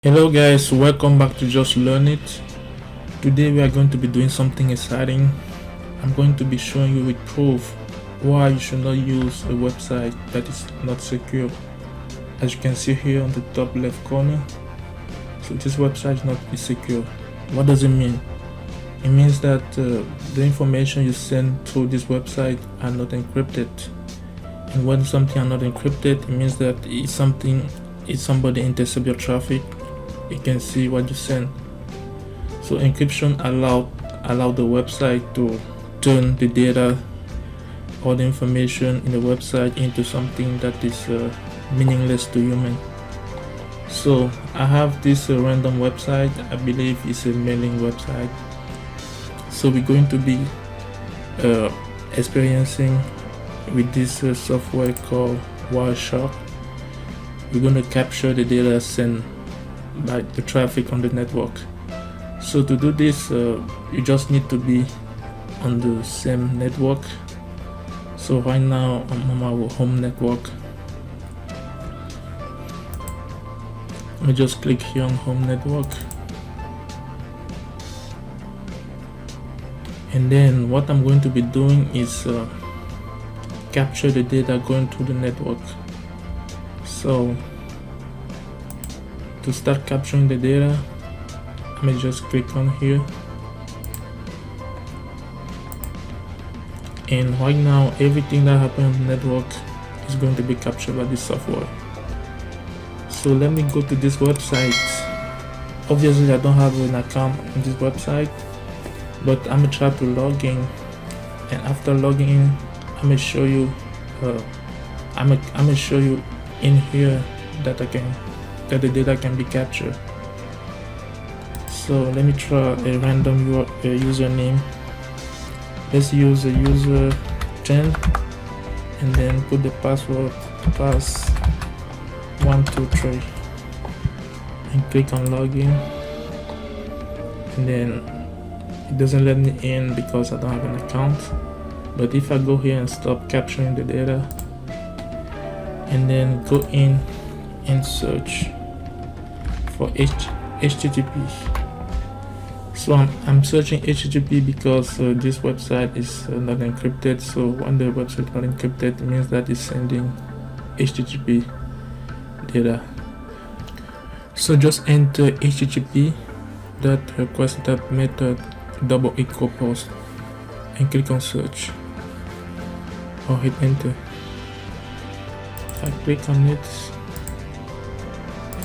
Hello guys, welcome back to Just Learn It. Today we are going to be doing something exciting. I'm going to be showing you with proof why you should not use a website that is not secure. As you can see here on the top left corner, so this website is not secure. What does it mean? It means that the information you send through this website are not encrypted. And when something are not encrypted, it means that if somebody intercepts your traffic, you can see what you send. So encryption allow the website to turn the data or the information in the website into something that is meaningless to human. So I have this random website. I believe it's a mailing website. So we're going to be experiencing with this software called Wireshark. We're going to capture the data sent by the traffic on the network. So to do this, you just need to be on the same network. So right now I'm on our home network. Let me just click here on home network, and then what I'm going to be doing is capture the data going through the network. So to start capturing the data, I may just click on here, and right now everything that happens on the network is going to be captured by this software. So let me go to this website. Obviously I don't have an account on this website, but I'm gonna try to log in, and after logging in I'm gonna show you in here that the data can be captured. So let me try a random username. Let's use a user 10 and then put the password pass 123 and click on login, and then it doesn't let me in because I don't have an account. But if I go here and stop capturing the data and then go in and search for HTTP. So I'm searching HTTP because this website is not encrypted. So when the website is not encrypted, it means that it's sending HTTP data. So just enter HTTP that request that method == post and click on search or hit enter. I click on it,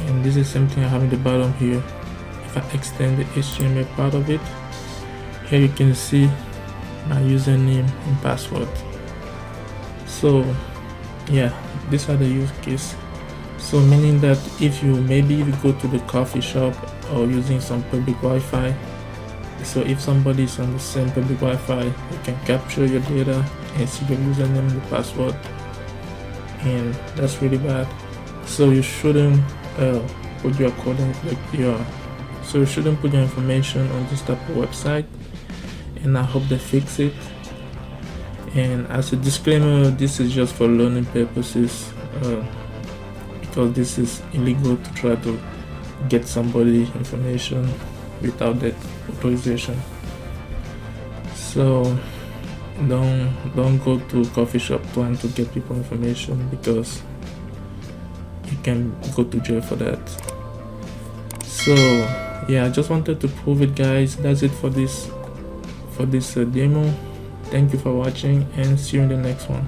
and this is something I have in the bottom here. If I extend the HTML part of it, here you can see my username and password. So yeah, these are the use case. So meaning that if you go to the coffee shop or using some public Wi-Fi, so if somebody is on the same public Wi-Fi, you can capture your data and see your username and the password, and that's really bad. So you shouldn't put your code so you shouldn't put your information on this type of website, and I hope they fix it. And as a disclaimer, this is just for learning purposes, because this is illegal to try to get somebody information without that authorization. So don't go to coffee shop trying to get people information, because you can go to jail for that. So yeah, I just wanted to prove it, guys. That's it for this demo. Thank you for watching, and see you in the next one.